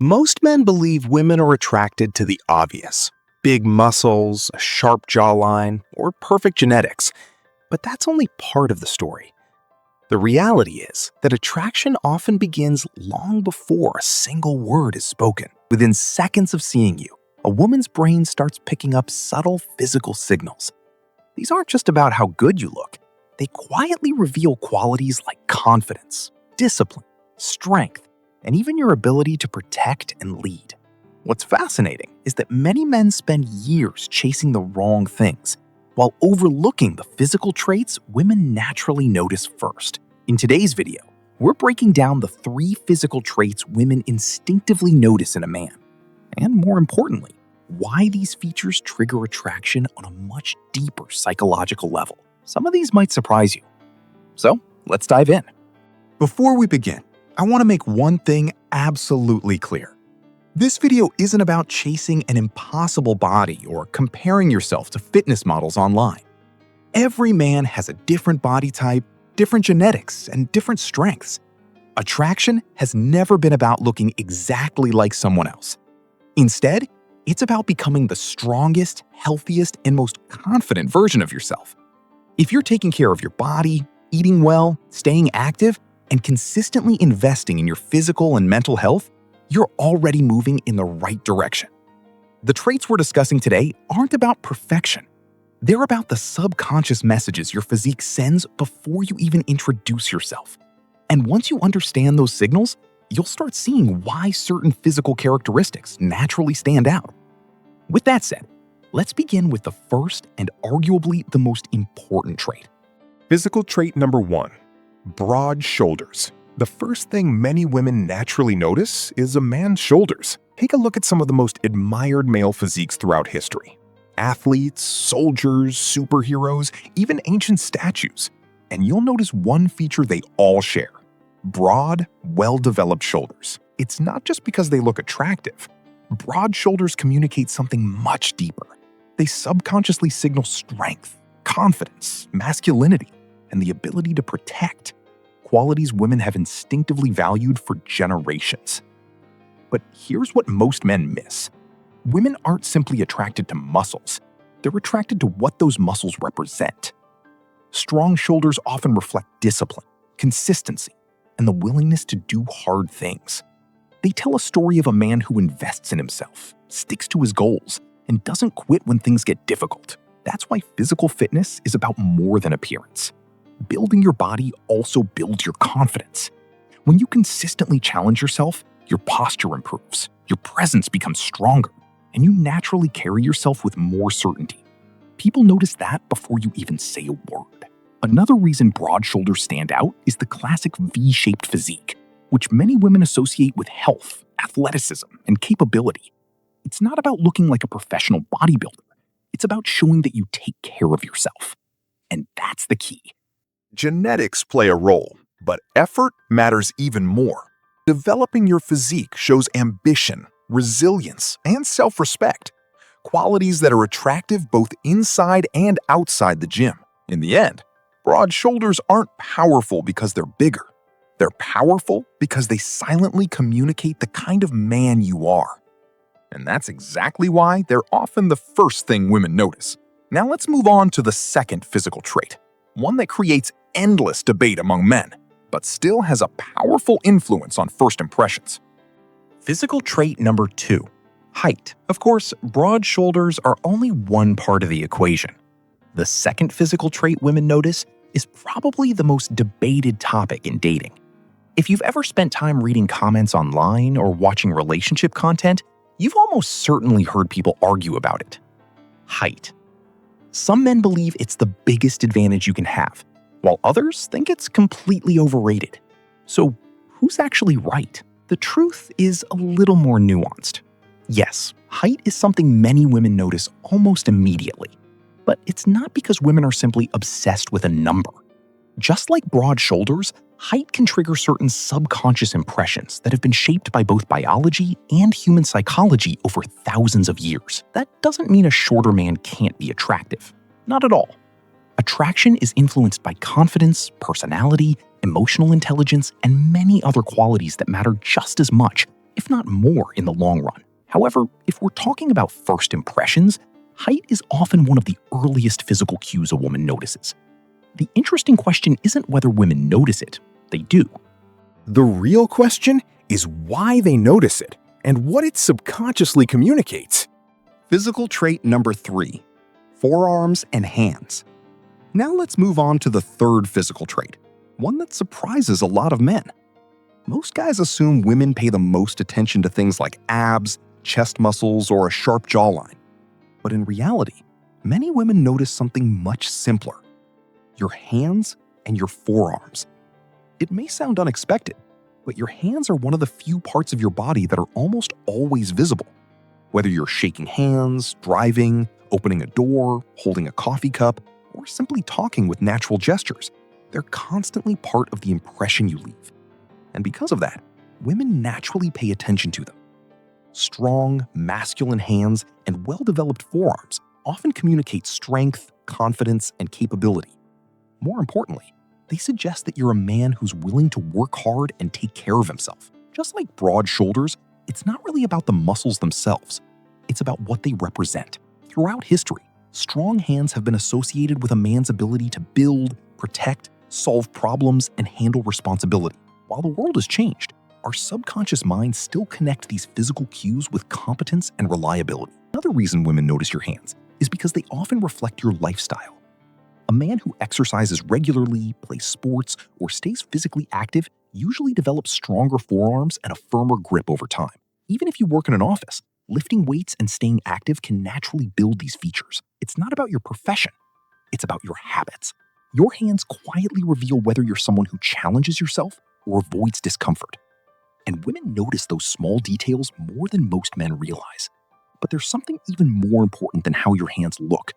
Most men believe women are attracted to the obvious: big muscles, a sharp jawline, or perfect genetics. But that's only part of the story. The reality is that attraction often begins long before a single word is spoken. Within seconds of seeing you, a woman's brain starts picking up subtle physical signals. These aren't just about how good you look. They quietly reveal qualities like confidence, discipline, strength, and even your ability to protect and lead. What's fascinating is that many men spend years chasing the wrong things, while overlooking the physical traits women naturally notice first. In today's video, we're breaking down the 3 physical traits women instinctively notice in a man. And more importantly, why these features trigger attraction on a much deeper psychological level. Some of these might surprise you. So, let's dive in. Before we begin, I want to make one thing absolutely clear. This video isn't about chasing an impossible body or comparing yourself to fitness models online. Every man has a different body type, different genetics, and different strengths. Attraction has never been about looking exactly like someone else. Instead, it's about becoming the strongest, healthiest, and most confident version of yourself. If you're taking care of your body, eating well, staying active, and consistently investing in your physical and mental health, you're already moving in the right direction. The traits we're discussing today aren't about perfection. They're about the subconscious messages your physique sends before you even introduce yourself. And once you understand those signals, you'll start seeing why certain physical characteristics naturally stand out. With that said, let's begin with the first and arguably the most important trait. Physical trait number 1, broad shoulders. The first thing many women naturally notice is a man's shoulders. Take a look at some of the most admired male physiques throughout history. Athletes, soldiers, superheroes, even ancient statues. And you'll notice one feature they all share: broad, well-developed shoulders. It's not just because they look attractive. Broad shoulders communicate something much deeper. They subconsciously signal strength, confidence, masculinity, and the ability to protect. Qualities women have instinctively valued for generations. But here's what most men miss. Women aren't simply attracted to muscles. They're attracted to what those muscles represent. Strong shoulders often reflect discipline, consistency, and the willingness to do hard things. They tell a story of a man who invests in himself, sticks to his goals, and doesn't quit when things get difficult. That's why physical fitness is about more than appearance. Building your body also builds your confidence. When you consistently challenge yourself, your posture improves, your presence becomes stronger, and you naturally carry yourself with more certainty. People notice that before you even say a word. Another reason broad shoulders stand out is the classic V-shaped physique, which many women associate with health, athleticism, and capability. It's not about looking like a professional bodybuilder. It's about showing that you take care of yourself. And that's the key. Genetics play a role, but effort matters even more. Developing your physique shows ambition, resilience, and self-respect, qualities that are attractive both inside and outside the gym. In the end, broad shoulders aren't powerful because they're bigger. They're powerful because they silently communicate the kind of man you are. And that's exactly why they're often the first thing women notice. Now let's move on to the second physical trait, one that creates endless debate among men, but still has a powerful influence on first impressions. Physical trait number 2, height. Of course, broad shoulders are only one part of the equation. The second physical trait women notice is probably the most debated topic in dating. If you've ever spent time reading comments online or watching relationship content, you've almost certainly heard people argue about it. Height. Some men believe it's the biggest advantage you can have, while others think it's completely overrated. So, who's actually right? The truth is a little more nuanced. Yes, height is something many women notice almost immediately, but it's not because women are simply obsessed with a number. Just like broad shoulders, height can trigger certain subconscious impressions that have been shaped by both biology and human psychology over thousands of years. That doesn't mean a shorter man can't be attractive. Not at all. Attraction is influenced by confidence, personality, emotional intelligence, and many other qualities that matter just as much, if not more in the long run. However, if we're talking about first impressions, height is often one of the earliest physical cues a woman notices. The interesting question isn't whether women notice it, they do. The real question is why they notice it and what it subconsciously communicates. Physical trait number 3, forearms and hands. Now let's move on to the third physical trait, one that surprises a lot of men. Most guys assume women pay the most attention to things like abs, chest muscles, or a sharp jawline. But in reality, many women notice something much simpler: your hands and your forearms. It may sound unexpected, but your hands are one of the few parts of your body that are almost always visible. Whether you're shaking hands, driving, opening a door, holding a coffee cup, or simply talking with natural gestures, they're constantly part of the impression you leave. And because of that, women naturally pay attention to them. Strong, masculine hands and well-developed forearms often communicate strength, confidence, and capability. More importantly, they suggest that you're a man who's willing to work hard and take care of himself. Just like broad shoulders, it's not really about the muscles themselves. It's about what they represent. Throughout history, strong hands have been associated with a man's ability to build, protect, solve problems, and handle responsibility. While the world has changed, our subconscious minds still connect these physical cues with competence and reliability. Another reason women notice your hands is because they often reflect your lifestyle. A man who exercises regularly, plays sports, or stays physically active usually develops stronger forearms and a firmer grip over time. Even if you work in an office, lifting weights and staying active can naturally build these features. It's not about your profession, it's about your habits. Your hands quietly reveal whether you're someone who challenges yourself or avoids discomfort. And women notice those small details more than most men realize. But there's something even more important than how your hands look.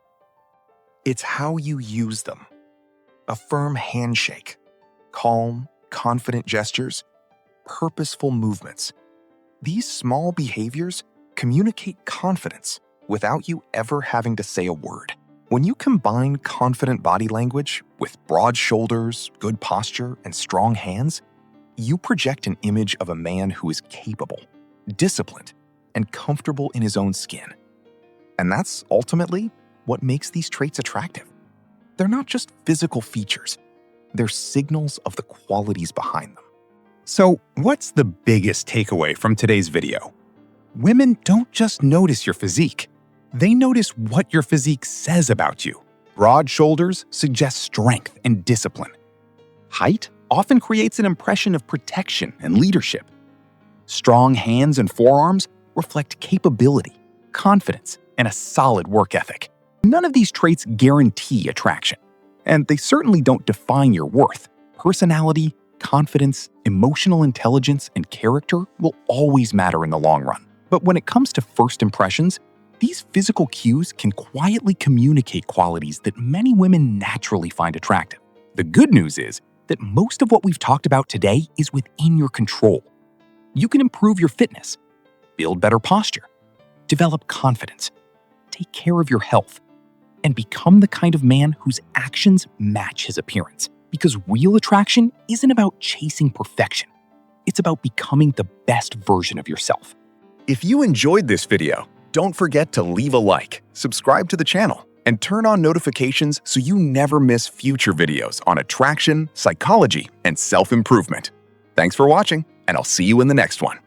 It's how you use them. A firm handshake, calm, confident gestures, purposeful movements. These small behaviors communicate confidence without you ever having to say a word. When you combine confident body language with broad shoulders, good posture, and strong hands, you project an image of a man who is capable, disciplined, and comfortable in his own skin. And that's ultimately what makes these traits attractive. They're not just physical features, they're signals of the qualities behind them. So, what's the biggest takeaway from today's video? Women don't just notice your physique, they notice what your physique says about you. Broad shoulders suggest strength and discipline. Height often creates an impression of protection and leadership. Strong hands and forearms reflect capability, confidence, and a solid work ethic. None of these traits guarantee attraction, and they certainly don't define your worth. Personality, confidence, emotional intelligence, and character will always matter in the long run. But when it comes to first impressions, these physical cues can quietly communicate qualities that many women naturally find attractive. The good news is that most of what we've talked about today is within your control. You can improve your fitness, build better posture, develop confidence, take care of your health, and become the kind of man whose actions match his appearance. Because real attraction isn't about chasing perfection. It's about becoming the best version of yourself. If you enjoyed this video, don't forget to leave a like, subscribe to the channel, and turn on notifications so you never miss future videos on attraction, psychology, and self-improvement. Thanks for watching, and I'll see you in the next one.